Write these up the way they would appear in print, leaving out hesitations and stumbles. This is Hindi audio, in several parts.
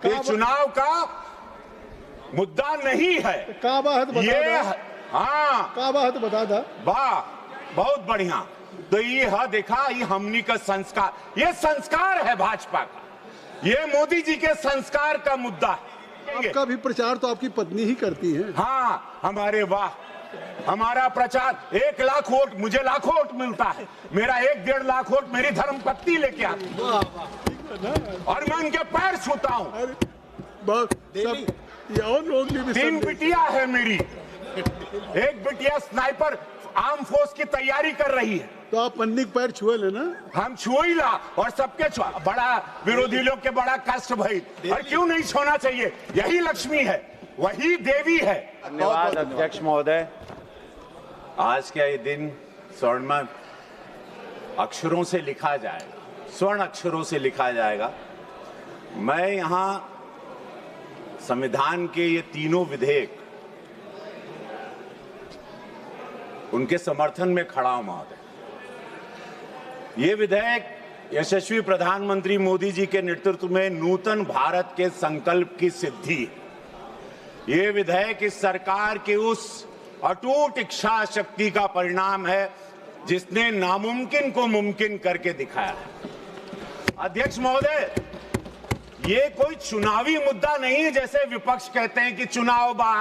ये चुनाव का मुद्दा नहीं है। काबा है तो बता ये दो। हाँ काबा है तो बता दो। वाह, बहुत बढ़िया। तो ये देखा, ये हमनी का संस्कार, ये संस्कार है भाजपा का, ये मोदी जी के संस्कार का मुद्दा है। आपका भी प्रचार तो आपकी पत्नी ही करती है। हाँ, हमारे वाह, हमारा प्रचार 1 लाख वोट, मुझे लाखों वोट मिलता है, मेरा 1-1.5 लाख वोट मेरी धर्मपत्नी लेके आती है और मैं उनके पैर छूता हूँ। और लोग 3 बिटिया है मेरी, एक बिटिया स्नाइपर आर्म फोर्स की तैयारी कर रही है। तो आप पन्नी के पैर छुए लेना। हम छुई ला और सबके बड़ा विरोधी लोग के बड़ा कष्ट भाई, और क्यों नहीं छोड़ना चाहिए? यही लक्ष्मी है, वही देवी है। धन्यवाद अध्यक्ष महोदय। आज का ये दिन स्वर्णमय अक्षरों से लिखा जाएगा, स्वर्ण अक्षरों से लिखा जाएगा। मैं यहाँ संविधान के ये तीनों विधेयक उनके समर्थन में खड़ा हूं महोदय। ये विधेयक यशस्वी प्रधानमंत्री मोदी जी के नेतृत्व में नूतन भारत के संकल्प की सिद्धि है। ये विधेयक इस सरकार की उस अटूट इच्छा शक्ति का परिणाम है जिसने नामुमकिन को मुमकिन करके दिखाया है। अध्यक्ष महोदय, ये कोई चुनावी मुद्दा नहीं है जैसे विपक्ष कहते हैं कि चुनाव बा,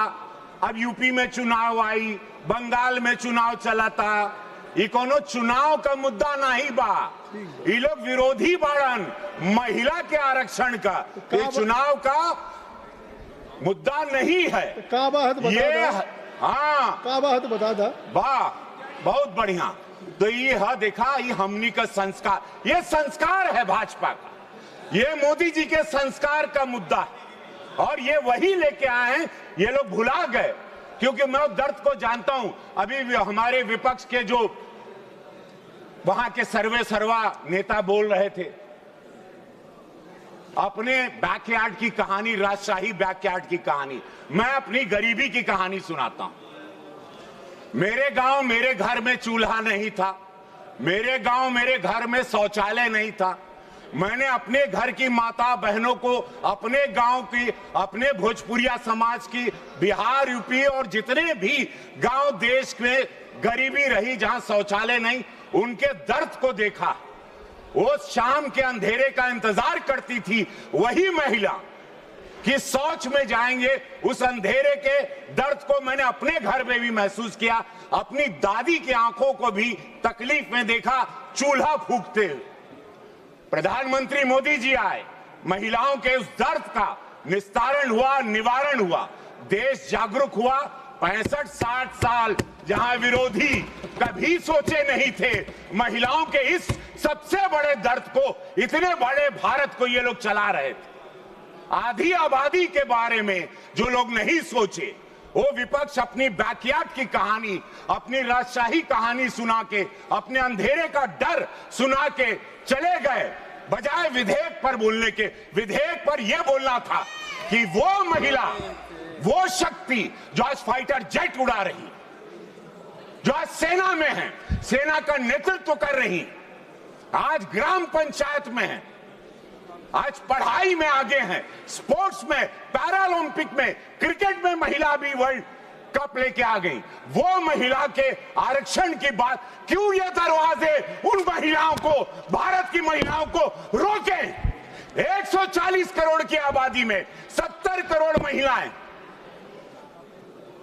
अब यूपी में चुनाव आई, बंगाल में चुनाव चला था, ये कोनो चुनाव का मुद्दा नहीं बा। ये लोग विरोधी बाड़न महिला के आरक्षण का, ये चुनाव का मुद्दा नहीं है। काबा है तो बता ये दो। हाँ, काबा है तो बता दो। वाह, बहुत बढ़िया। तो ये देखा, ये हमनी का संस्कार, ये संस्कार है भाजपा का, ये मोदी जी के संस्कार का मुद्दा है और ये वही लेके आए हैं। ये लोग भुला गए, क्योंकि मैं दर्द को जानता हूं। अभी हमारे विपक्ष के जो वहां के सर्वा नेता बोल रहे थे, अपने बैकयार्ड की कहानी, राजशाही बैकयार्ड की कहानी, मैं अपनी गरीबी की कहानी सुनाता हूं। मेरे गांव मेरे घर में चूल्हा नहीं था, मेरे गांव मेरे घर में शौचालय नहीं था। मैंने अपने घर की माता बहनों को, अपने गांव की, अपने भोजपुरिया समाज की, बिहार यूपी और जितने भी गांव देश में गरीबी रही जहां शौचालय नहीं, उनके दर्द को देखा। वो शाम के अंधेरे का इंतजार करती थी वही महिला कि शौच में जाएंगे। उस अंधेरे के दर्द को मैंने अपने घर में भी महसूस किया, अपनी दादी की आंखों को भी तकलीफ में देखा चूल्हा फूंकते। प्रधानमंत्री मोदी जी आए, महिलाओं के उस दर्द का निस्तारण हुआ, निवारण हुआ, देश जागरूक हुआ। 65-60 साल जहां विरोधी कभी सोचे नहीं थे, महिलाओं के इस सबसे बड़े दर्द को, इतने बड़े भारत को ये लोग चला रहे थे। आधी आबादी के बारे में जो लोग नहीं सोचे, वो विपक्ष अपनी बैकयार्ड की कहानी, अपनी राजशाही कहानी सुना के, अपने अंधेरे का डर सुना के चले गए, बजाय विधेयक पर बोलने के। विधेयक पर यह बोलना था कि वो महिला, वो शक्ति जो आज फाइटर जेट उड़ा रही, जो आज सेना में है, सेना का नेतृत्व कर रही, आज ग्राम पंचायत में है, आज पढ़ाई में आगे हैं, स्पोर्ट्स में, पैरालंपिक में, क्रिकेट में महिला भी वर्ल्ड कप लेके आ गई, वो महिला के आरक्षण की बात क्यों ये दरवाजे उन महिलाओं को, भारत की महिलाओं को रोके? 140 करोड़ की आबादी में 70 करोड़ महिलाएं।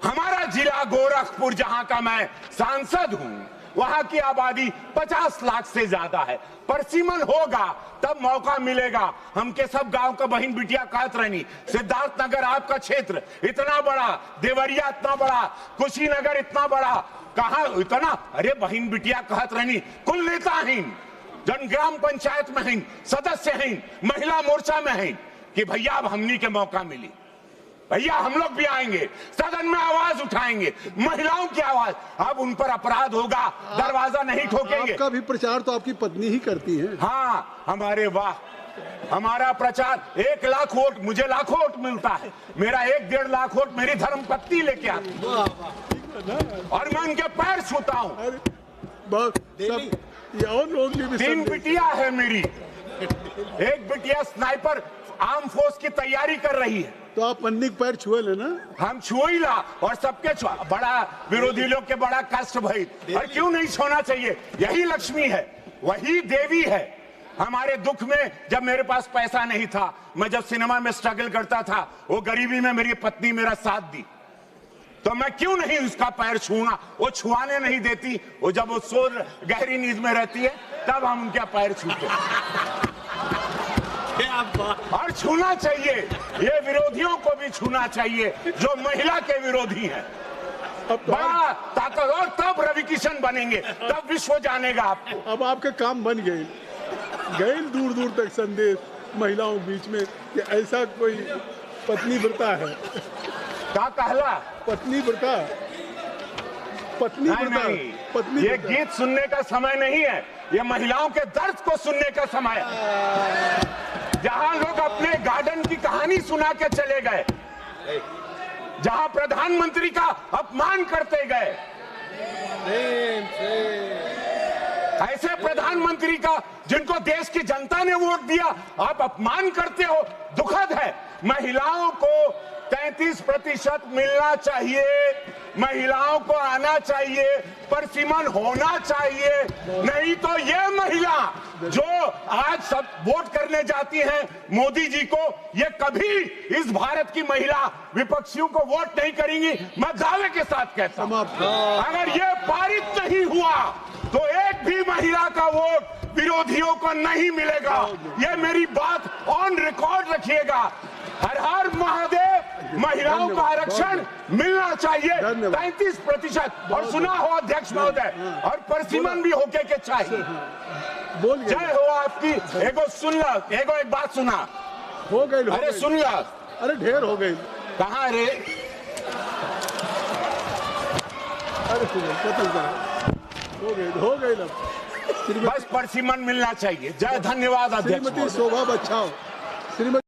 हमारा जिला गोरखपुर, जहां का मैं सांसद हूं, वहां की आबादी 50 लाख से ज्यादा है। परसिमन होगा तब मौका मिलेगा। हम के सब गांव का बहन बिटिया कहत रहनी, सिद्धार्थनगर आपका क्षेत्र इतना बड़ा, देवरिया इतना बड़ा, कुशीनगर इतना बड़ा, कहा इतना, अरे बहन बिटिया कहत रहनी, कुल नेता हैं, जन ग्राम पंचायत में हैं, सदस्य हैं, महिला मोर्चा में हैं, कि भैया अब हमनी के मौका मिली, भैया हम लोग भी आएंगे, सदन में आवाज उठाएंगे, महिलाओं की आवाज। अब उन पर अपराध होगा, दरवाजा नहीं ठोकेंगे। आपका भी प्रचार तो आपकी पत्नी ही करती है। हाँ, हमारे वाह, हमारा प्रचार 1 लाख वोट, मुझे लाखों वोट मिलता है, मेरा 1-1.5 लाख वोट मेरी धर्मपत्नी लेके आती है और मैं उनके पैर छूता हूँ। और लोग 3 बिटिया है मेरी, एक बिटिया स्नाइपर आर्म फोर्स की तैयारी कर रही है। तो आप पन्नी के पैर छुए लेना। हम छुआ ही ला और सबके छुआ, बड़ा विरोधी लोग के बड़ा कष्ट भाई, और क्यों नहीं छोना चाहिए? यही लक्ष्मी है, वही देवी है। हमारे दुख में जब मेरे पास पैसा नहीं था, मैं जब सिनेमा में स्ट्रगल करता था, वो गरीबी में मेरी पत्नी मेरा साथ दी, तो मैं क्यों नहीं उसका पैर छूंगा? वो छुआने नहीं देती, वो जब वो सो गहरी नींद में रहती है तब हम उनके पैर छूते हैं। और छूना चाहिए, ये विरोधियों को भी छूना चाहिए जो महिला के विरोधी हैं। अब तो बड़ा ताकत, और तब रवि किशन बनेंगे, तब विश्व जानेगा आपको। अब आपके काम बन गए दूर दूर तक संदेश महिलाओं के बीच में कि ऐसा कोई पत्नी व्रता है। क्या कहला? पत्नी व्रता, पत्नी नहीं, व्रता, नहीं, पत्नी ये व्रता। गीत सुनने का समय नहीं है, ये महिलाओं के दर्द को सुनने का समय है। जहां लोग अपने गार्डन की कहानी सुना के चले गए, जहां प्रधानमंत्री का अपमान करते गए, ऐसे प्रधानमंत्री का जिनको देश की जनता ने वोट दिया आप अपमान करते हो, दुखद है। महिलाओं को 33% मिलना चाहिए, महिलाओं को आना चाहिए, परसीमन होना चाहिए, नहीं तो ये महिला जो आज सब वोट करने जाती हैं मोदी जी को, ये कभी इस भारत की महिला विपक्षियों को वोट नहीं करेंगी। मैं दावे के साथ कहता हूं, अगर ये पारित नहीं हुआ तो एक भी महिला का वोट विरोधियों को नहीं मिलेगा। ये मेरी बात ऑन रिकॉर्ड रखिएगा। हर हर महादेव, महिलाओं का आरक्षण मिलना चाहिए 33%। और सुना हो अध्यक्ष महोदय, और परसीमन भी होके के चाहिए। बोल गए, जय हो आपकी। एगो सुन ला, एगो एक बात सुना। हो गए, अरे सुन ला, अरे ढेर हो गई। कहाँ रे? अरे हो गई ना। बस परसीमन मिलना चाहिए। जय, धन्यवाद अध्यक्ष श्रीमती महोदय। शोभा बच्चाओ, श्रीमती